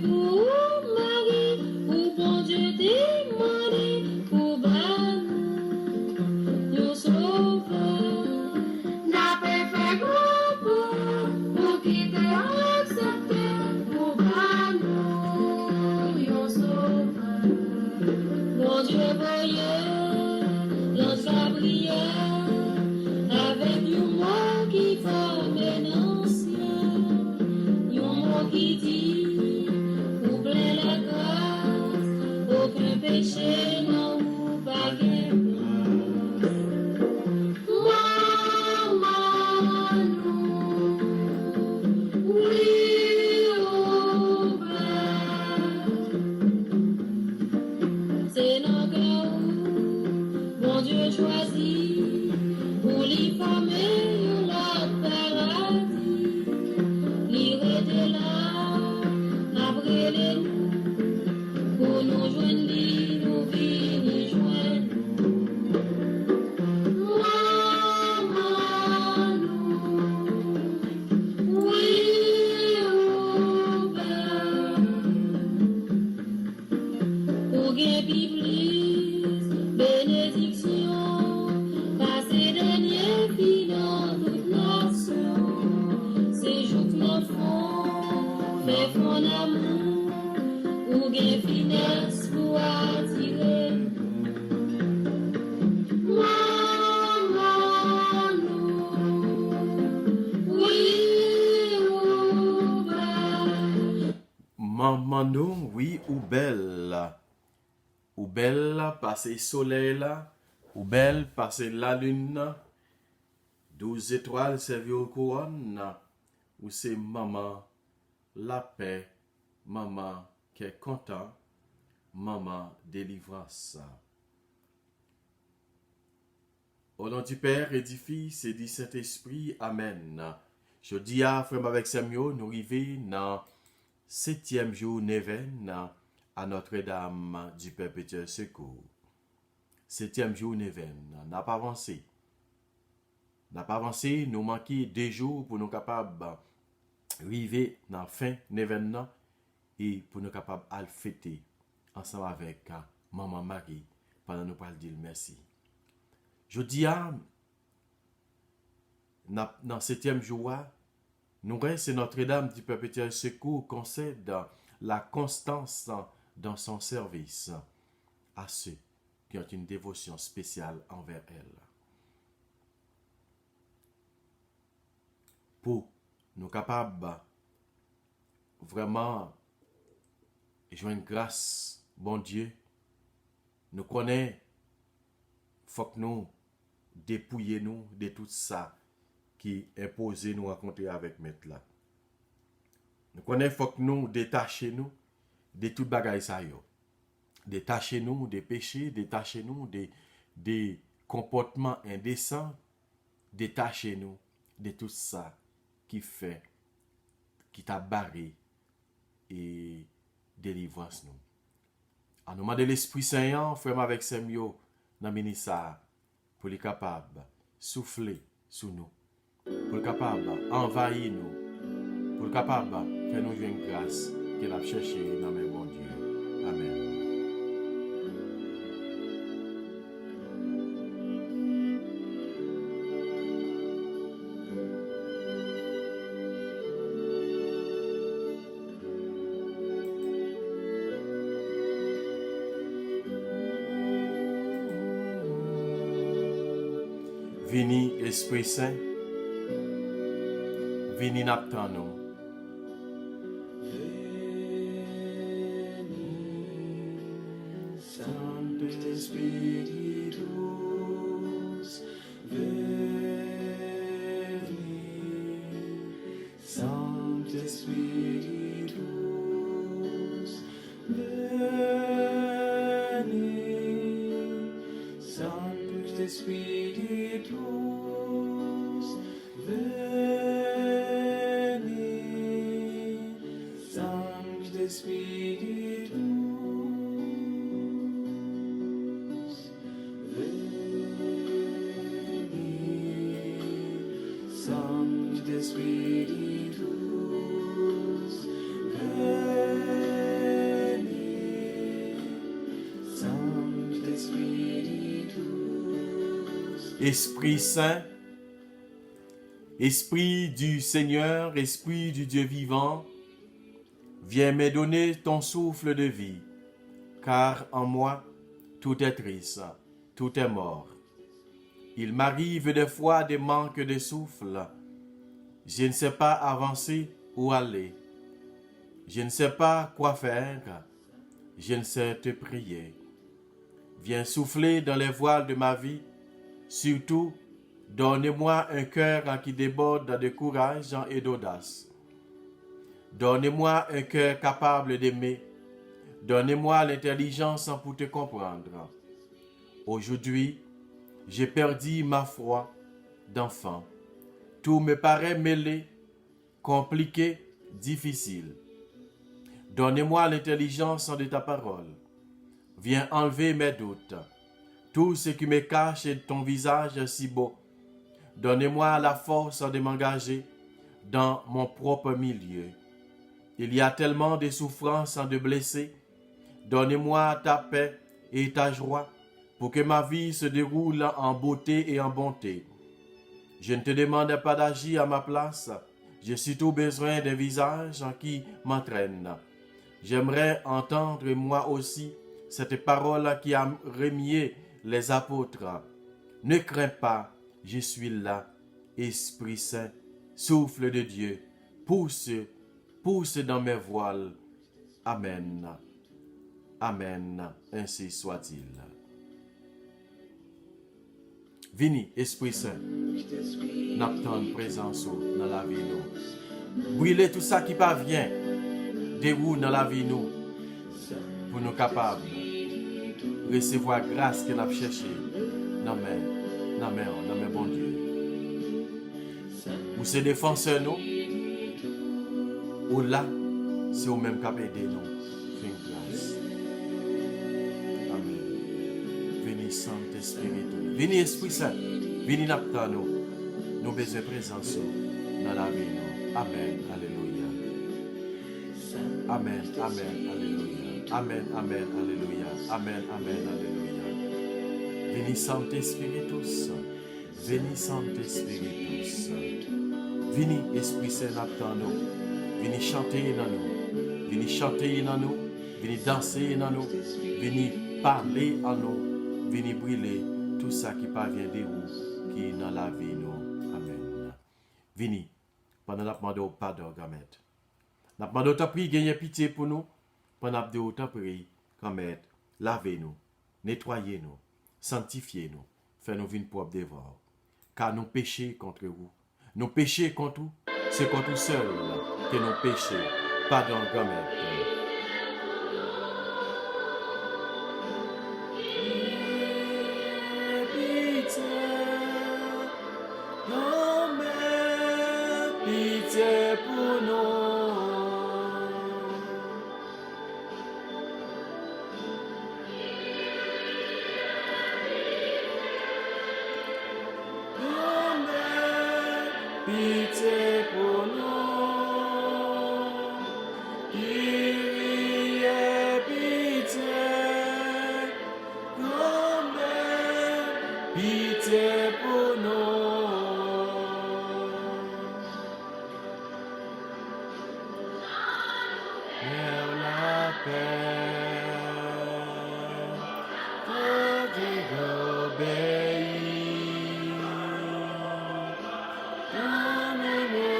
pour Marie, pour bon Dieu demandé, pour banou, nous sauveur. N'a pas fait gros pour quitter accepter, pour banou, nous sauveur. Bon Dieu voyait, dans sa prière, avec du mot qui forme un ciel, un mot qui dit, ou plein la grâce, aucun péché non ou pas gain. Maman, nous, oui, au père, c'est nos cœurs, bon Dieu choisit, pour les femmes et leur paradis, l'irriter là, après les nous, pour nous joindre, nous venir joindre. Maman, nous, oui, au père, pour qu'il plus bénédiction, passer dernier vie dans toute nation, c'est jour que nos fonds, fait fond d'amour, ou gain finesse pour attirer. Maman, nous, oui, ou belle. Maman nous, oui, ou belle, passer soleil là, ou belle, passer la lune, 12 étoiles servies aux couronnes, ou c'est maman, la paix, maman qui est content, maman délivrance. Au nom du Père et du Fils et du Saint-Esprit, Amen. Je dis à frère avec Samuel, nous arrivons dans 7e jour Néven à Notre-Dame du Perpétuel Secours. 7e jour Néven, n'a pas avancé. Nous manquons 2 jours pour nous capables d'arriver dans la fin Néven et pour nous capables de fêter ensemble avec Maman Marie pendant nous parler dire merci. Je dis à dans 7e jour, nous c'est Notre-Dame du Perpétuel Secours concède la constance dans son service à ceux qui ont une dévotion spéciale envers elle. Pour nous capables vraiment joindre grâce, bon Dieu, nous connaissons, faut que nous dépouiller nous de tout ça qui impose nous rencontrer avec maître là. Nous connaissons, faut que nous détacher nous de toute bagaille ça yo. Détacher nous des péchés, détacher nous des comportements indécents, détacher nous de tout ça qui fait, qui t'a barré et délivrance nous. En nom de l'Esprit Saint, frère avec Samuel, dans le ministère, pour les capables souffler sous nous, pour les capables envahir nous, pour les capables faire nous une grâce qu'il a cherché dans mes bon Dieu. Amen. Vini Esprit Saint, vini n'attend nous. Sancte Spiritus, veni. Sancte Spiritus, veni. Sancte Spiritus, veni. Sancte Spiritus, veni. Sancte Spiritus, veni. Esprit Saint, Esprit du Seigneur, Esprit du Dieu vivant, viens me donner ton souffle de vie, car en moi, tout est triste, tout est mort. Il m'arrive des fois des manques de souffle. Je ne sais pas avancer où aller. Je ne sais pas quoi faire. Je ne sais te prier. Viens souffler dans les voiles de ma vie. Surtout, donne-moi un cœur qui déborde de courage et d'audace. Donne-moi un cœur capable d'aimer. Donne-moi l'intelligence pour te comprendre. Aujourd'hui, j'ai perdu ma foi d'enfant. Tout me paraît mêlé, compliqué, difficile. Donne-moi l'intelligence de ta parole. Viens enlever mes doutes. Tout ce qui me cache est ton visage si beau. Donne-moi la force de m'engager dans mon propre milieu. Il y a tellement de souffrances de blessés. Donne-moi ta paix et ta joie pour que ma vie se déroule en beauté et en bonté. Je ne te demande pas d'agir à ma place. J'ai surtout besoin d'un visage qui m'entraîne. J'aimerais entendre moi aussi cette parole qui a remué les apôtres. Ne crains pas, je suis là. Esprit Saint, souffle de Dieu, pousse dans mes voiles. Amen. Amen. Ainsi soit-il. Vini, Esprit Saint, n'attend présence dans la vie nous. Brûlez tout ça qui parvient, déroule dans la vie nous, pour nous capables de recevoir grâce que nous avons cherché dans mes bon Dieu. Ou c'est défenseur nous, ou là, c'est au même cap aider nous. Fin grâce. Amen. Veni Saint-Esprit. Vini Esprit Saint. Vini n'attend nous. Nous besoin de présence dans la vie nous. Amen. Alléluia. Amen. Amen. Alléluia. Amen. Amen. Alléluia. Amen. Amen. Alléluia. Veni Saint-Espiritus. Veni Saint-Espiritus. Vini Esprit Saint n'attend nous. Vini chanter dans nous. Vini chanter dans nous. Vini danser dans nous. Vini parler en nous. Vini brûler tout ça qui parvient de vous, qui est dans la vie nous. Amen. Vini, pendant la demande au pardon, Gamet. La demande au prix, gagnez pitié pour nous. Pendant la demande au prix, Gamet, lavez-nous, nettoyez-nous, sanctifiez-nous, faites-nous vivre propre devant. Car nous péchons contre vous. Nous péchons contre vous. C'est contre vous seul que nous péchons. Pardon, Gamet. Pitié pour nous. Pitié pour nous. Pitié pour nous. Vers la paix, que obéir. Donne-nous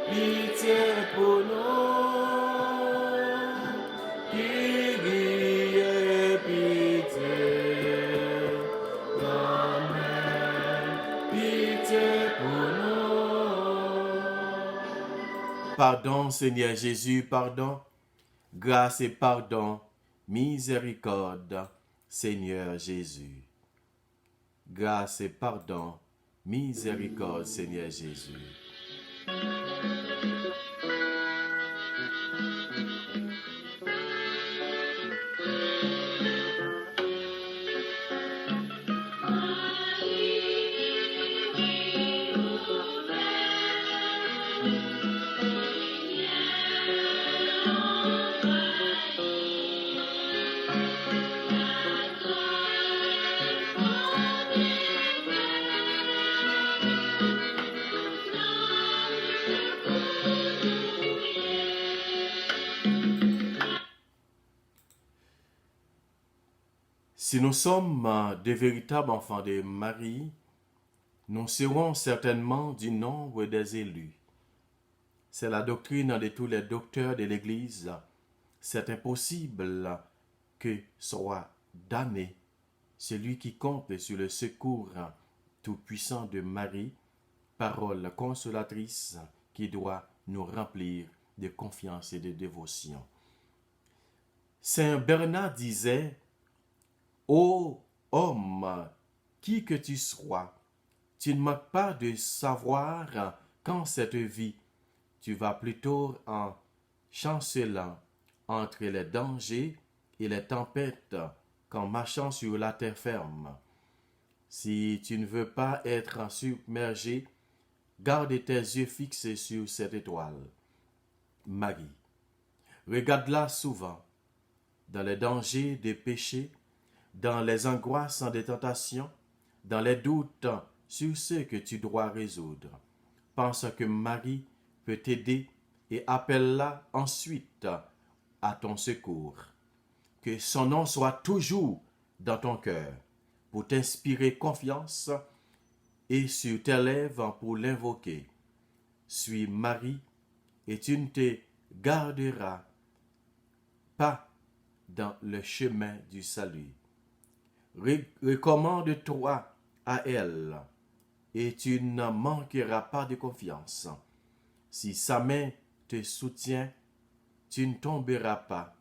Pitié pour nous, pitié pour nous. Pardon, Seigneur Jésus, pardon. Grâce et pardon, miséricorde, Seigneur Jésus. Grâce et pardon, miséricorde, Seigneur Jésus. Si nous sommes de véritables enfants de Marie, nous serons certainement du nombre des élus. C'est la doctrine de tous les docteurs de l'Église. C'est impossible que soit damné celui qui compte sur le secours tout-puissant de Marie, parole consolatrice qui doit nous remplir de confiance et de dévotion. Saint Bernard disait: ô homme, qui que tu sois, tu ne manques pas de savoir qu'en cette vie, tu vas plutôt en chancelant entre les dangers et les tempêtes qu'en marchant sur la terre ferme. Si tu ne veux pas être submergé, garde tes yeux fixés sur cette étoile, Marie. Regarde-la souvent, dans les dangers des péchés, dans les angoisses des tentations, dans les doutes sur ce que tu dois résoudre. Pense que Marie peut t'aider et appelle-la ensuite à ton secours. Que son nom soit toujours dans ton cœur pour t'inspirer confiance et sur tes lèvres pour l'invoquer. Suis Marie et tu ne te garderas pas dans le chemin du salut. Recommande-toi à elle et tu ne manqueras pas de confiance. Si sa main te soutient, tu ne tomberas pas.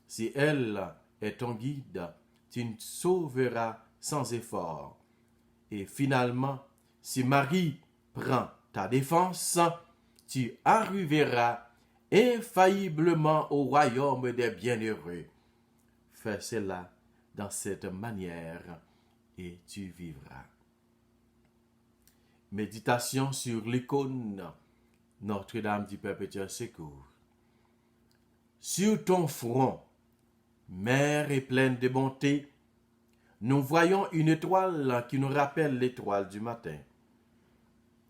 Si elle est ton guide, tu ne sauveras sans effort. Et finalement, si Marie prend ta défense, tu arriveras infailliblement au royaume des bienheureux. Fais cela dans cette manière et tu vivras. Méditation sur l'icône Notre-Dame du Perpétuel Secours. Sur ton front, mère et pleine de bonté, nous voyons une étoile qui nous rappelle l'étoile du matin.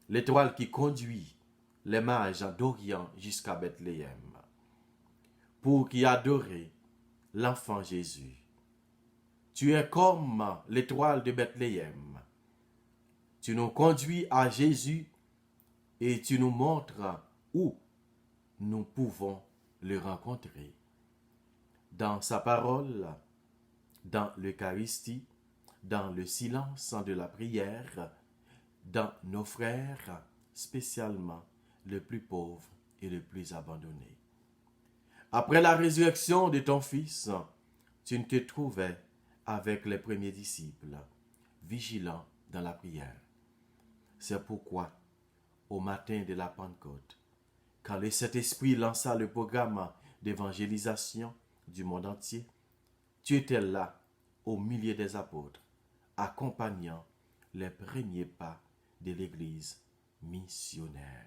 L'étoile qui conduit les mages d'Orient jusqu'à Bethléem pour y adorer l'enfant Jésus. Tu es comme l'étoile de Bethléem. Tu nous conduis à Jésus et tu nous montres où nous pouvons le rencontrer. Dans sa parole, dans l'Eucharistie, dans le silence de la prière, dans nos frères, spécialement le plus pauvre et le plus abandonné. Après la résurrection de ton Fils, tu ne te trouvais avec les premiers disciples, vigilants dans la prière. C'est pourquoi, au matin de la Pentecôte, quand le Saint-Esprit lança le programme d'évangélisation du monde entier, tu étais là, au milieu des apôtres, accompagnant les premiers pas de l'Église missionnaire.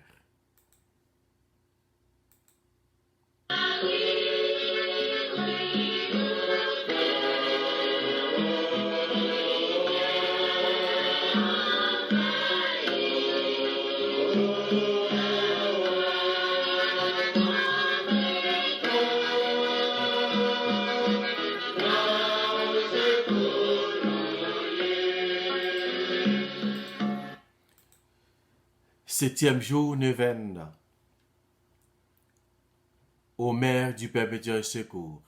Septième jour neuvaine. Ô Mère du Perpétuel Secours,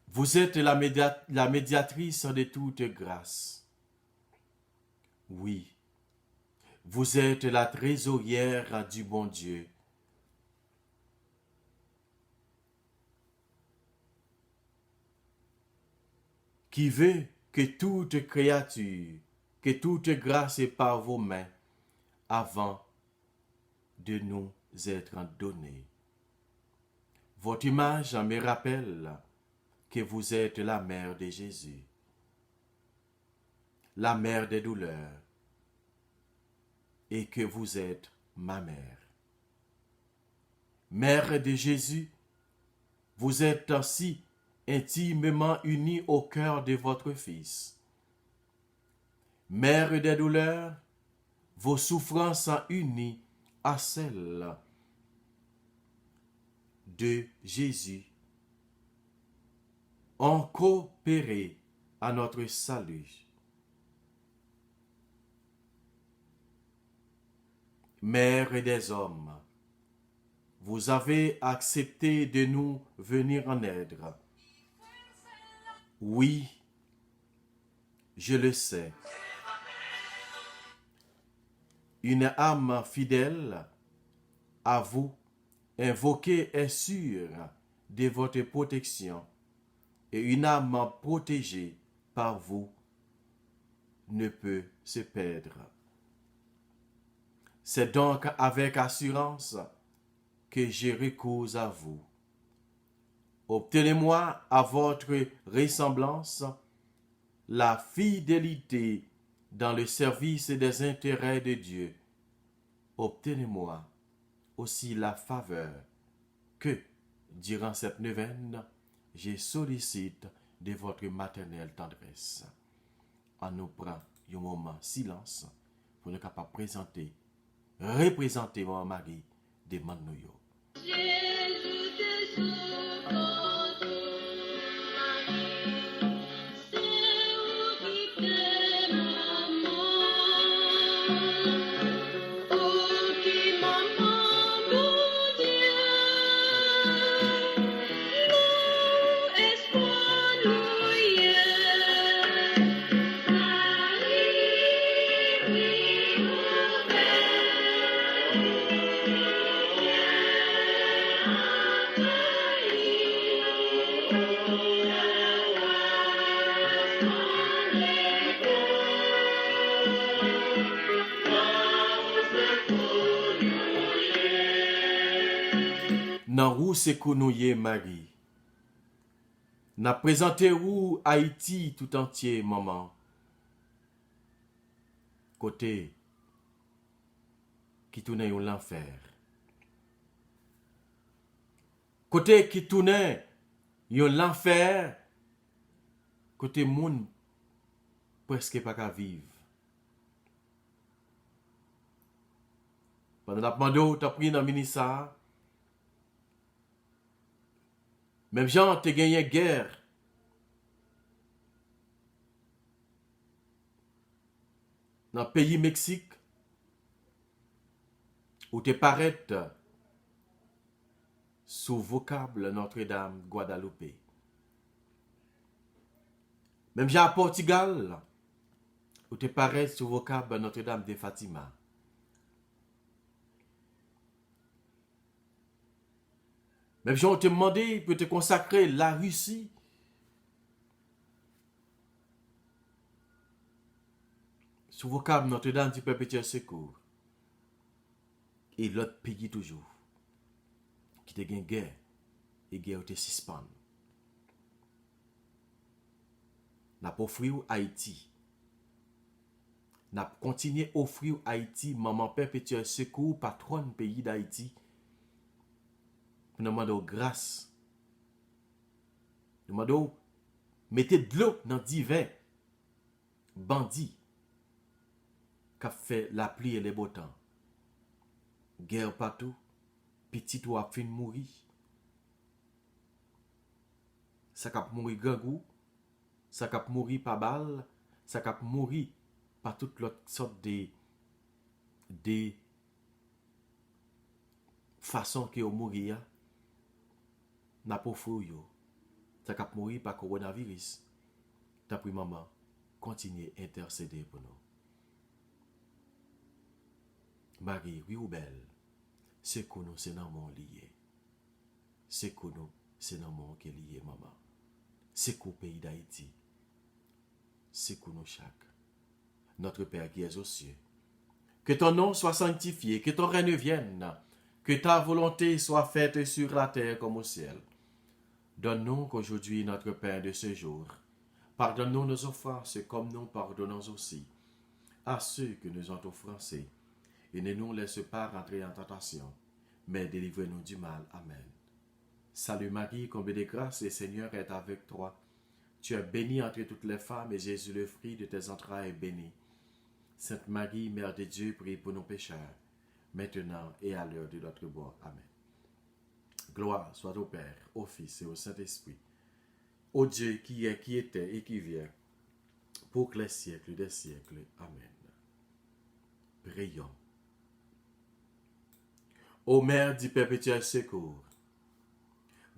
vous êtes la médiatrice de toute grâce. Oui, vous êtes la trésorière du bon Dieu qui veut que toute créature, que toute grâce est par vos mains avant de nous être donnée. Votre image me rappelle que vous êtes la mère de Jésus, la mère des douleurs, et que vous êtes ma mère. Mère de Jésus, vous êtes ainsi intimement unie au cœur de votre Fils. Mère des douleurs, vos souffrances sont unies à celles de Jésus, ont coopéré à notre salut. Mère des hommes, vous avez accepté de nous venir en aide. Oui, je le sais. Une âme fidèle à vous, invoquée est sûre de votre protection, et une âme protégée par vous ne peut se perdre. C'est donc avec assurance que je recours à vous. Obtenez-moi à votre ressemblance la fidélité dans le service des intérêts de Dieu. Obtenez-moi aussi la faveur que, durant cette neuvaine, je sollicite de votre maternelle tendresse. On nous prend un moment silence pour nous capables présenter, représenter mon mari de Manoyo. Jésus te sauve, c'est où qui fait maman, oh qui maman, mon Dieu, nous espoir nous y est, Marie, oui, Nan où se kounouye Marie. N'a présenté où Haïti tout entier, maman. Côté qui tourne l'enfer. Côté qui tourne l'enfer. Côté moun presque pas qu'à vivre. Pendant la demandé, tu as pris dans le ministère. Même gens te gagné guerre. Dans le pays Mexique, où te paraît sous vocable Notre-Dame Guadeloupe. Même gens à Portugal, où te paraît sous vocable Notre-Dame de Fatima. Même gens te demandé pour te consacrer la Russie. Sous vocable Notre-Dame du Perpétuel Secours. Et l'autre pays toujours. Qui te gagne guerre. Et guerre te suspend. N'a pas offert Haïti. N'a continué à offrir Haïti, maman Perpétuel Secours, patronne pays d'Haïti. Nous demandons grâce. Nous demandons mettez de l'eau dans divers bandits qui fait la pluie et les beaux temps. Guerre partout, petit ou a fin mourir. Ça cap mourir gangou, ça cap mourir par balle, ça cap mourir par toute l'autre sorte de façon que vous mourir. N'a pas fou yo. Ça cap mourir par coronavirus. Ta pris maman, continuez à intercéder pour nous. Marie, oui ou belle, c'est que nous, c'est dans mon lié. C'est que nous, c'est dans mon qui est lié, maman. C'est qu'au pays d'Haïti, secours-nous chaque. Notre Père qui es aux cieux, que ton nom soit sanctifié, que ton règne vienne, que ta volonté soit faite sur la terre comme au ciel. Donne-nous qu'aujourd'hui notre pain de ce jour. Pardonne-nous nos offenses comme nous pardonnons aussi à ceux que nous ont offensés. Et ne nous laisse pas rentrer en tentation, mais délivre-nous du mal. Amen. Salut Marie, comblée de grâce, le Seigneur est avec toi. Tu es bénie entre toutes les femmes, et Jésus, le fruit de tes entrailles, est béni. Sainte Marie, Mère de Dieu, prie pour nos pécheurs, maintenant et à l'heure de notre mort. Amen. Gloire soit au Père, au Fils et au Saint-Esprit, au Dieu qui est, qui était et qui vient, pour que les siècles des siècles. Amen. Prions. Ô Mère du perpétuel secours,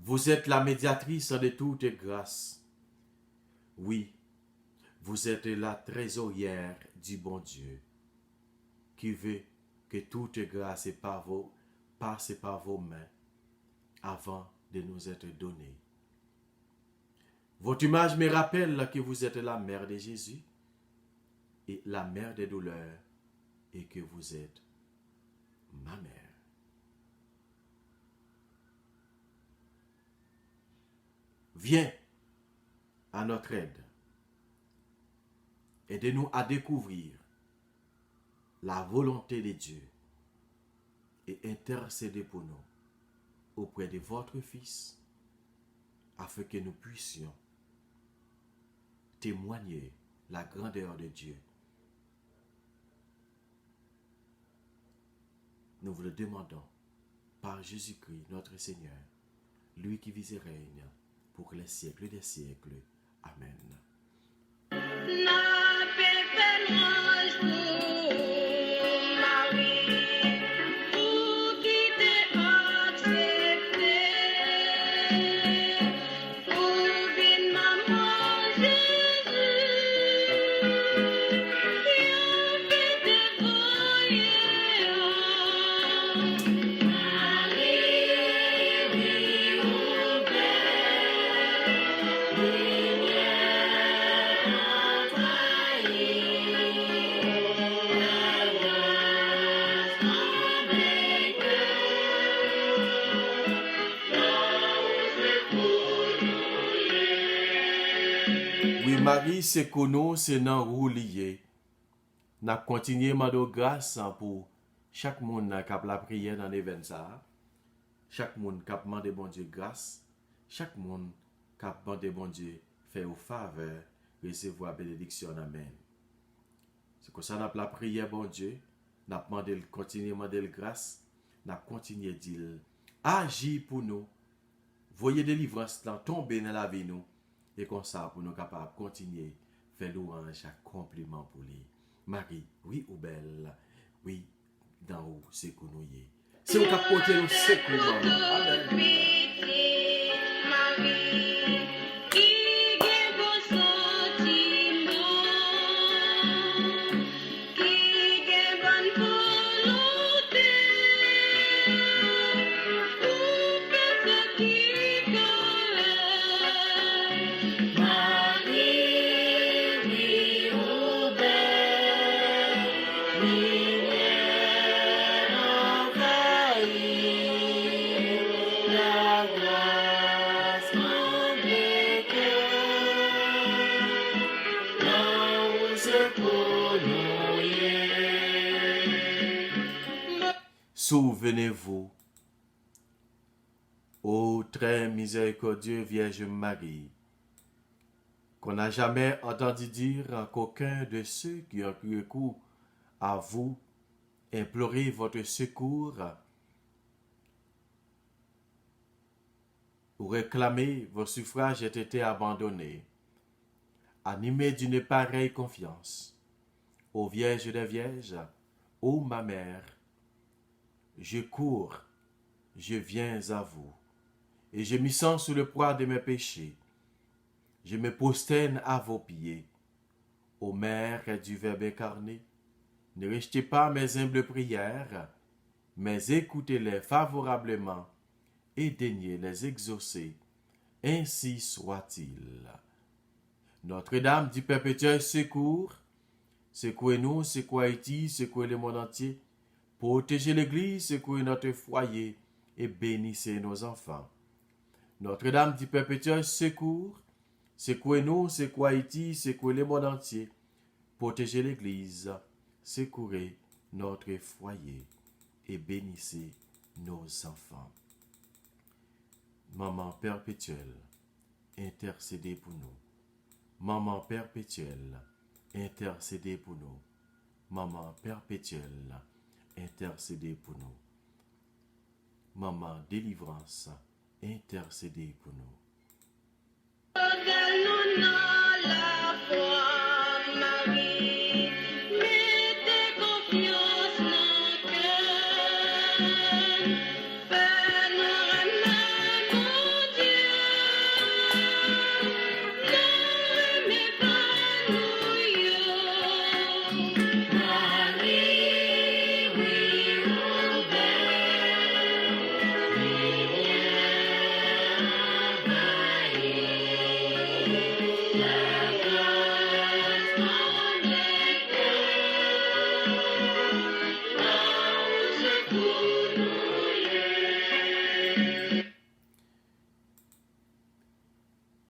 vous êtes la médiatrice de toute grâce. Oui, vous êtes la trésorière du bon Dieu, qui veut que toute grâce passe par vos mains avant de nous être donnée. Votre image me rappelle que vous êtes la mère de Jésus et la mère des douleurs et que vous êtes ma mère. Viens à notre aide. Aidez-nous à découvrir la volonté de Dieu et intercédez pour nous auprès de votre Fils afin que nous puissions témoigner la grandeur de Dieu. Nous vous le demandons par Jésus-Christ, notre Seigneur, lui qui vit et règne pour les siècles des siècles. Amen. La paix fait louange pour Marie, pour qui t'es accepté, pour bien maman Jésus, qui a fait tes voyages. Marie, oui, ou Oui, Marie, c'est que nous, c'est dans roue lié. N'a continué à demander grâce pour chaque monde qui a la prière dans l'événement ça. Chaque monde qui a demandé bon Dieu grâce. Chaque monde qui a demandé bon Dieu faire au faveur, recevoir bénédiction. Amen. C'est comme ça, nous avons la prière, bon Dieu. Nous avons demandé, continuer à demander grâce. Nous avons continué à dire, agis pour nous. Voyez délivrance, tomber dans la vie nous. Et comme ça, pour nous capables de continuer à faire louange, à compliment pour lui. Marie, oui ou belle, oui, dans où c'est que nous y est. C'est nous qui portons nous secours. Amen. Marie, qui est beau sentiment, qui est bonne volonté, pour faire ce qui correct. Marie, oui, ou belle, lumière envahie, la grâce comblée, là où c'est pour nous y est. Souvenez-vous, ô très miséricordieux Vierge Marie, qu'on n'a jamais entendu dire qu'aucun de ceux qui ont eu recours à vous implorer votre secours ou réclamer vos suffrages aient été abandonnés. Animé d'une pareille confiance, ô Vierge des Vierges, ô ma mère, je cours, je viens à vous, et je m'y sens sous le poids de mes péchés. Je me prosterne à vos pieds. Ô Mère du Verbe incarné, ne rejetez pas mes humbles prières, mais écoutez-les favorablement et daignez les exaucer. Ainsi soit-il. Notre-Dame du perpétuel secours, secouez-nous, secouez Haïti, secouez le monde entier. Protégez l'Église, secouez notre foyer et bénissez nos enfants. Notre-Dame du perpétuel secours, secouez-nous, secouez Haïti, secouez le monde entier. Protégez l'Église, secourez notre foyer et bénissez nos enfants. Maman perpétuelle, intercédez pour nous. Maman perpétuelle, intercédez pour nous. Maman perpétuelle, intercédez pour nous. Maman délivrance, intercédez pour nous.